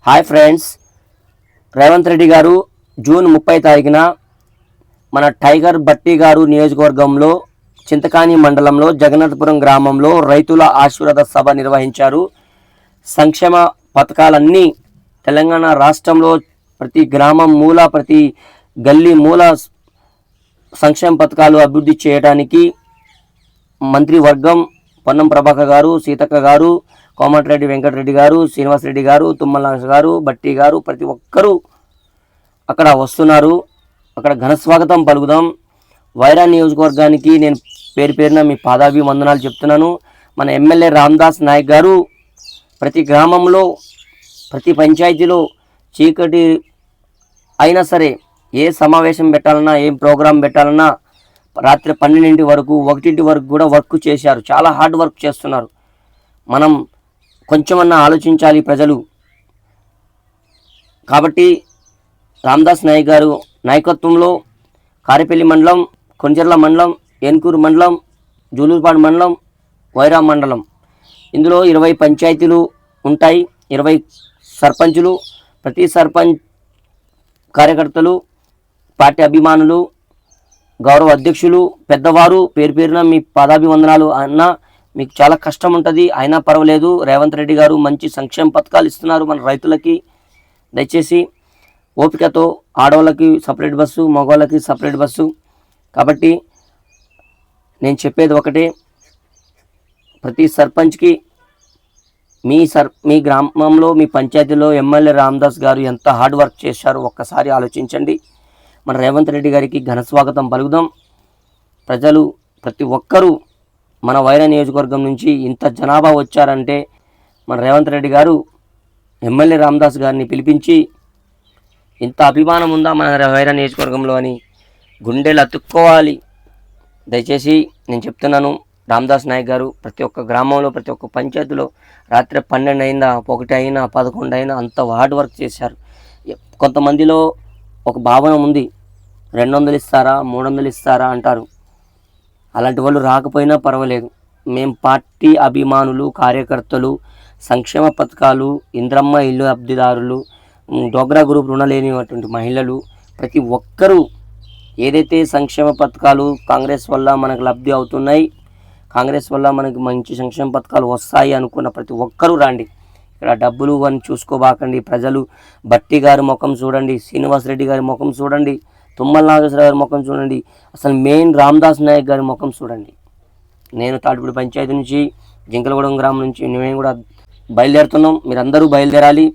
Hi friends, Revanth Reddy గారు June 30 తారీఖున మన టైగర్ బట్టి గారు నియోజకవర్గంలో చింతకాని మండలంలో జగన్నాథపురం గ్రామంలో రైతుల ఆశీర్వాద సభ నిర్వహించారు. సంక్షేమ పథకాలన్నీ తెలంగాణ రాష్ట్రంలో ప్రతి గ్రామం మూల ప్రతి గల్లీ మూల సంక్షేమ పథకాలు అభివృద్ధి చేయడానికి మంత్రివర్గం పొన్నం ప్రభాకర్ గారు, సీతక్క గారు, కోమటిరెడ్డి వెంకటరెడ్డి గారు, శ్రీనివాసరెడ్డి గారు, తుమ్మల నాగేశ్వర గారు, బట్టి గారు ప్రతి ఒక్కరూ అక్కడ వస్తున్నారు. అక్కడ ఘన స్వాగతం పలుకుదాం. వైరా నియోజకవర్గానికి నేను పేరు పేరున మీ పాదాభివందనాలు చెప్తున్నాను. మన ఎమ్మెల్యే రామదాస్ నాయక్ గారు ప్రతి గ్రామంలో ప్రతి పంచాయతీలో చీకటి అయినా సరే ఏ సమావేశం పెట్టాలన్నా ఏం ప్రోగ్రాం పెట్టాలన్నా రాత్రి 12 వరకు 1 వరకు కూడా వర్క్ చేశారు. చాలా హార్డ్ వర్క్ చేస్తున్నారు. మనం కొంచెమన్నా ఆలోచించాలి ప్రజలు. కాబట్టి రామదాస్ నాయక్ గారు నాయకత్వంలో కారేపల్లి మండలం, కొంజర్ల మండలం, ఏన్కూరు మండలం, జూలూరుపాడు మండలం, వైరా మండలం, ఇందులో 20 పంచాయతీలు ఉంటాయి. 20 సర్పంచులు, ప్రతి సర్పంచ్ కార్యకర్తలు, పార్టీ అభిమానులు, గౌరవ అధ్యక్షులు, పెద్దవారు పేరు పేరున మీ పాదాభివందనాలు. అన్న మీకు చాలా కష్టం ఉంటుంది, అయినా పర్వాలేదు. రేవంత్ రెడ్డి గారు మంచి సంక్షేమ పథకాలు ఇస్తున్నారు మన రైతులకి. దయచేసి ఓపికతో, ఆడవాళ్ళకి సపరేట్ బస్సు, మగవాళ్ళకి సపరేట్ బస్సు. కాబట్టి నేను చెప్పేది ఒకటే, ప్రతి సర్పంచ్కి మీ గ్రామంలో మీ పంచాయతీలో ఎమ్మెల్యే రామదాస్ గారు ఎంత హార్డ్ వర్క్ చేశారో ఒక్కసారి ఆలోచించండి. మన రేవంత్ రెడ్డి గారికి ఘన స్వాగతం పలుకుదాం. ప్రజలు ప్రతి ఒక్కరూ మన వైరా నియోజకవర్గం నుంచి ఇంత జనాభా వచ్చారంటే మన రేవంత్ రెడ్డి గారు ఎమ్మెల్యే రామదాస్ గారిని పిలిపించి ఇంత అభిమానం ఉందా మన వైరా నియోజకవర్గంలో అని గుండెలు అతుక్కోవాలి. దయచేసి నేను చెప్తున్నాను, రామదాస్ నాయక్ గారు ప్రతి ఒక్క గ్రామంలో ప్రతి ఒక్క పంచాయతీలో రాత్రి 12 అయిందా, 1 అయినా, 11 అయినా అంత హార్డ్ వర్క్ చేశారు. కొంతమందిలో ఒక భావన ఉంది, 200 ఇస్తారా 300 ఇస్తారా అంటారు. అలాంటి వాళ్ళు రాకపోయినా పర్వాలేదు. మేము పార్టీ అభిమానులు, కార్యకర్తలు, సంక్షేమ పథకాలు, ఇంద్రమ్మ ఇల్లు లబ్ధిదారులు, డోగ్రా గ్రూప్ రుణలేనిటువంటి మహిళలు ప్రతి ఒక్కరూ ఏదైతే సంక్షేమ పథకాలు కాంగ్రెస్ వల్ల మనకు లబ్ధి అవుతున్నాయి, కాంగ్రెస్ వల్ల మనకు మంచి సంక్షేమ పథకాలు వస్తాయి అనుకున్న ప్రతి ఒక్కరూ రండి. ఇక్కడ డబ్బులు అని చూసుకోబాకండి. ప్రజలు బట్టి గారి ముఖం చూడండి, శ్రీనివాసరెడ్డి గారి ముఖం చూడండి, తుమ్మల నాగేశ్వర గారి ముఖం చూడండి, అసలు మెయిన్ రామదాస్ నాయక్ గారి ముఖం చూడండి. నేను తాటిపూడి పంచాయతీ నుంచి, జింకలగూడెం గ్రామం నుంచి మేము కూడా బయలుదేరుతున్నాం. మీరందరూ బయలుదేరాలి.